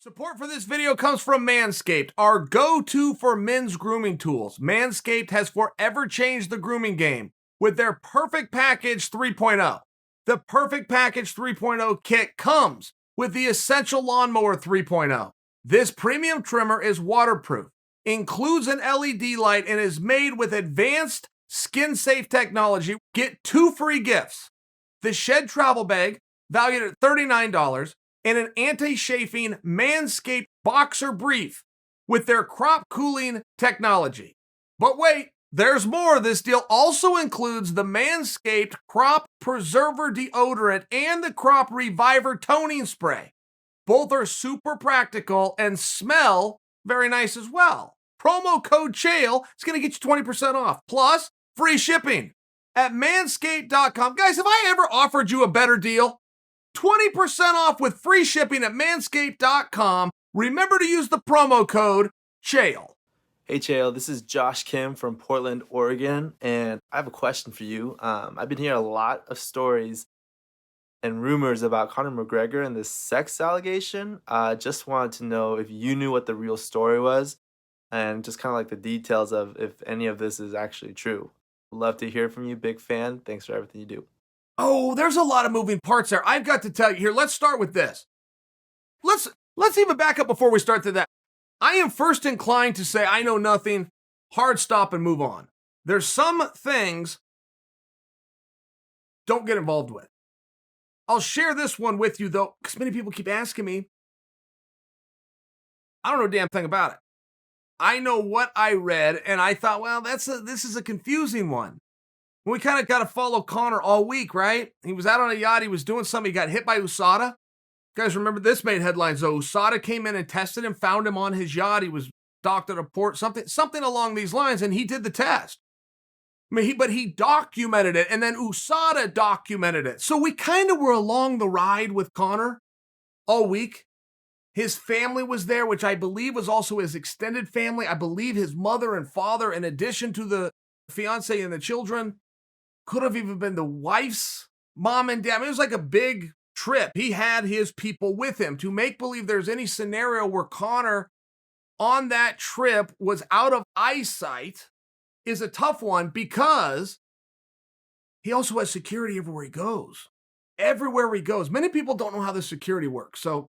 Support for this video comes from Manscaped, our go-to for men's grooming tools. Manscaped has forever changed the grooming game with their Perfect Package 3.0. The Perfect Package 3.0 kit comes with the Essential Lawnmower 3.0. This premium trimmer is waterproof, includes an LED light, and is made with advanced skin-safe technology. Get 2 free gifts: the Shed Travel Bag, valued at $39, and an anti-chafing Manscaped Boxer Brief with their crop cooling technology. But wait, there's more. This deal also includes the Manscaped Crop Preserver Deodorant and the Crop Reviver Toning Spray. Both are super practical and smell very nice as well. Promo code Chael is going to get you 20% off, plus free shipping at manscaped.com. Guys, have I ever offered you a better deal? 20% off with free shipping at manscaped.com. Remember to use the promo code Chael. Hey Chael, this is Josh Kim from Portland, Oregon, and I have a question for you. I've been hearing a lot of stories and rumors about Conor McGregor and this sex allegation. Just wanted to know if you knew what the real story was and just kind of like the details of if any of this is actually true. Love to hear from you. Big fan. Thanks for everything you do. Oh, there's a lot of moving parts there. I've got to tell you here. Let's start with this. Let's even back up before we start to that. I am first inclined to say I know nothing. Hard stop and move on. There's some things don't get involved with. I'll share this one with you though, because many people keep asking me. I don't know a damn thing about it. I know what I read, and I thought, well, this is a confusing one. We kind of got to follow Conor all week, right? He was out on a yacht. He was doing something. He got hit by USADA. You guys remember this made headlines, though. USADA came in and tested him, found him on his yacht. He was docked at a port, something along these lines, and he did the test. I mean, but he documented it, and then USADA documented it. So we kind of were along the ride with Conor all week. His family was there, which I believe was also his extended family. I believe his mother and father, in addition to the fiance and the children. Could have even been the wife's mom and dad. I mean, it was like a big trip. He had his people with him. To make believe there's any scenario where Conor on that trip was out of eyesight is a tough one, because he also has security everywhere he goes. Everywhere he goes. Many people don't know how this security works. So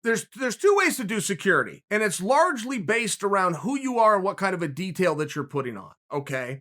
there's 2 ways to do security, and it's largely based around who you are and what kind of a detail that you're putting on, okay?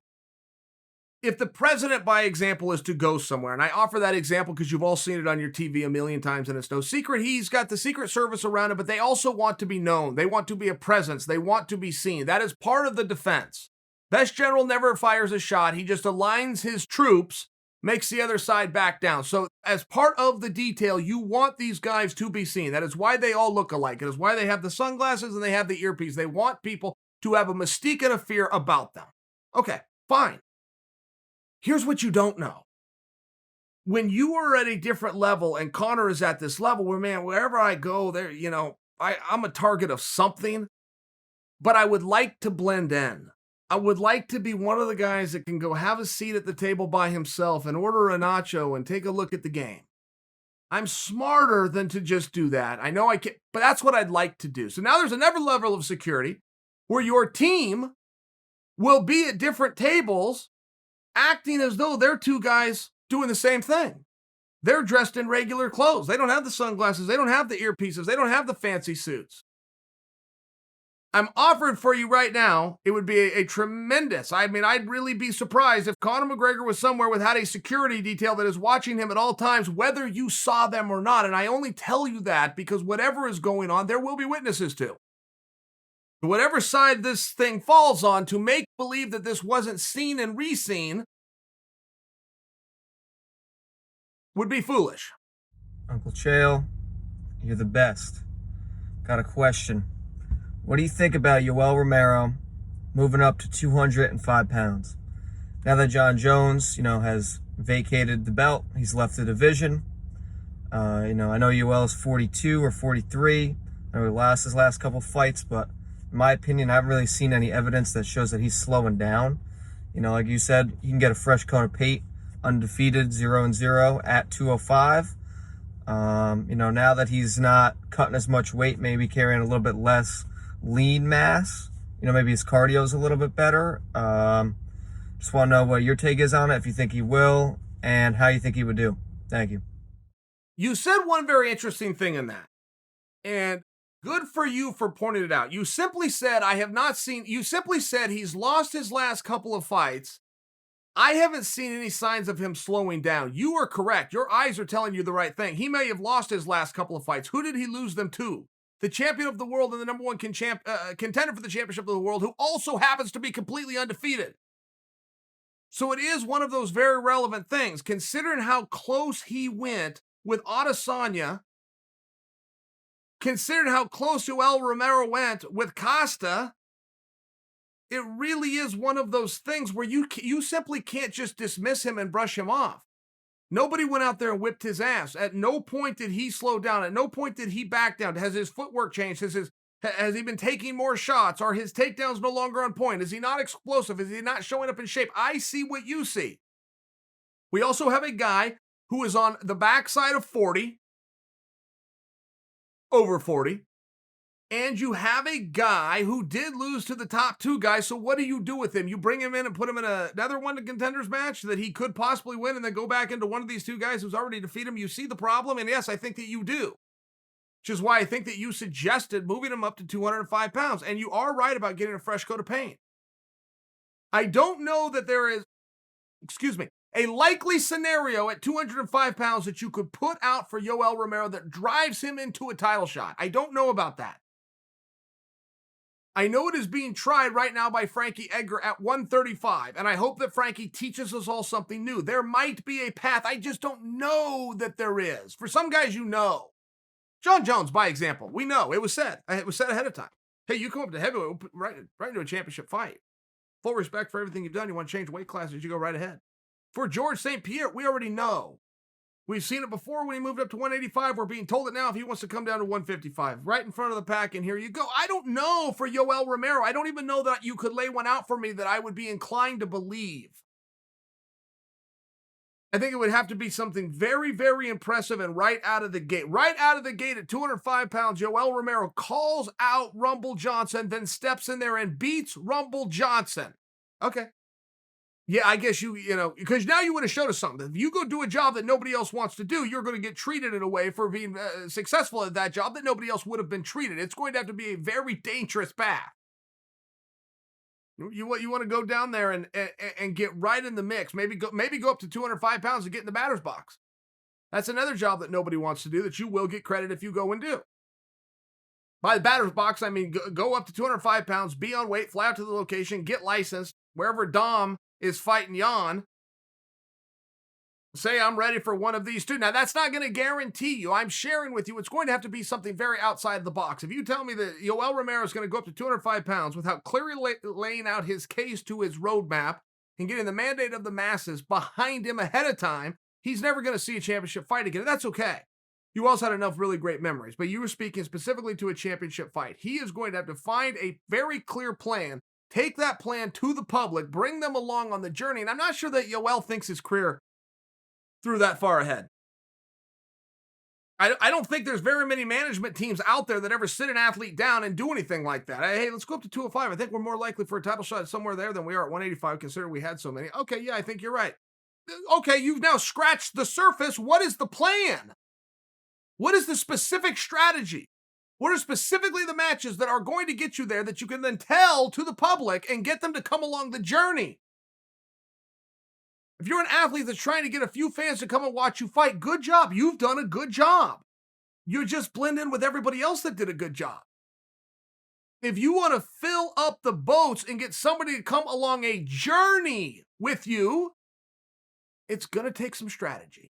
If the president, by example, is to go somewhere, and I offer that example because you've all seen it on your TV a million times, and it's no secret, he's got the Secret Service around him, but they also want to be known. They want to be a presence. They want to be seen. That is part of the defense. Best general never fires a shot. He just aligns his troops, makes the other side back down. So as part of the detail, you want these guys to be seen. That is why they all look alike. It is why they have the sunglasses and they have the earpiece. They want people to have a mystique and a fear about them. Okay, fine. Here's what you don't know. When you are at a different level, and Conor is at this level where, man, wherever I go, there, I'm a target of something, but I would like to blend in. I would like to be one of the guys that can go have a seat at the table by himself and order a nacho and take a look at the game. I'm smarter than to just do that. I know I can, but that's what I'd like to do. So now there's another level of security where your team will be at different tables acting as though they're 2 guys doing the same thing. They're dressed in regular clothes. They don't have the sunglasses. They don't have the earpieces. They don't have the fancy suits. I'm offering for you right now, it would be a tremendous, I'd really be surprised if Conor McGregor was somewhere with had a security detail that is watching him at all times, whether you saw them or not. And I only tell you that because whatever is going on, there will be witnesses to. Whatever side this thing falls on, to make believe that this wasn't seen and re-seen would be foolish. Uncle Chael, you're the best. Got a question. What do you think about Yoel Romero moving up to 205 pounds? Now that John Jones, has vacated the belt, he's left the division. I know Yoel is 42 or 43. I know he lost his last couple fights, but in my opinion, I haven't really seen any evidence that shows that he's slowing down. Like you said, you can get a fresh coat of paint, undefeated, 0-0 at 205. Now that he's not cutting as much weight, maybe carrying a little bit less lean mass, maybe his cardio is a little bit better. Just want to know what your take is on it, if you think he will, and how you think he would do. Thank you. You said one very interesting thing in that, and good for you for pointing it out. You simply said, you simply said he's lost his last couple of fights. I haven't seen any signs of him slowing down. You are correct. Your eyes are telling you the right thing. He may have lost his last couple of fights. Who did he lose them to? The champion of the world and the number one contender for the championship of the world, who also happens to be completely undefeated. So it is one of those very relevant things, considering how close he went with Adesanya, considering how close Yoel Romero went with Costa. It really is one of those things where you simply can't just dismiss him and brush him off. Nobody went out there and whipped his ass. At no point did he slow down. At no point did he back down. Has his footwork changed? Has he been taking more shots? Are his takedowns no longer on point? Is he not explosive? Is he not showing up in shape? I see what you see. We also have a guy who is on the backside of 40, over 40. And you have a guy who did lose to the top two guys, so what do you do with him? You bring him in and put him in another one to contenders match that he could possibly win and then go back into one of these two guys who's already defeated him? You see the problem? And yes, I think that you do. Which is why I think that you suggested moving him up to 205 pounds. And you are right about getting a fresh coat of paint. I don't know that there is, a likely scenario at 205 pounds that you could put out for Yoel Romero that drives him into a title shot. I don't know about that. I know it is being tried right now by Frankie Edgar at 135, and I hope that Frankie teaches us all something new. There might be a path. I just don't know that there is. For some guys, John Jones, by example, we know. It was said. It was said ahead of time. Hey, you come up to heavyweight, right into a championship fight. Full respect for everything you've done. You want to change weight classes, you go right ahead. For George St. Pierre, we already know. We've seen it before when he moved up to 185. We're being told it now if he wants to come down to 155. Right in front of the pack, and here you go. I don't know for Yoel Romero. I don't even know that you could lay one out for me that I would be inclined to believe. I think it would have to be something very, very impressive and right out of the gate. Right out of the gate at 205 pounds, Yoel Romero calls out Rumble Johnson, then steps in there and beats Rumble Johnson. Okay. Yeah, I guess because now you would have showed us something. If you go do a job that nobody else wants to do, you're going to get treated in a way for being successful at that job that nobody else would have been treated. It's going to have to be a very dangerous path. You want to go down there and get right in the mix. Maybe go up to 205 pounds and get in the batter's box. That's another job that nobody wants to do that you will get credit if you go and do. By the batter's box, I mean go up to 205 pounds, be on weight, fly out to the location, get licensed, wherever Dom is fighting Jan, say I'm ready for one of these two. Now, that's not going to guarantee you. I'm sharing with you. It's going to have to be something very outside the box. If you tell me that Yoel Romero is going to go up to 205 pounds without clearly laying out his case to his roadmap and getting the mandate of the masses behind him ahead of time, he's never going to see a championship fight again. That's okay. You also had enough really great memories, but you were speaking specifically to a championship fight. He is going to have to find a very clear plan. Take that plan to the public, bring them along on the journey. And I'm not sure that Yoel thinks his career through that far ahead. I don't think there's very many management teams out there that ever sit an athlete down and do anything like that. Hey, let's go up to 205. I think we're more likely for a title shot somewhere there than we are at 185, considering we had so many. Okay, yeah, I think you're right. Okay, you've now scratched the surface. What is the plan? What is the specific strategy? What are specifically the matches that are going to get you there that you can then tell to the public and get them to come along the journey? If you're an athlete that's trying to get a few fans to come and watch you fight, good job. You've done a good job. You just blend in with everybody else that did a good job. If you want to fill up the boats and get somebody to come along a journey with you, it's going to take some strategy.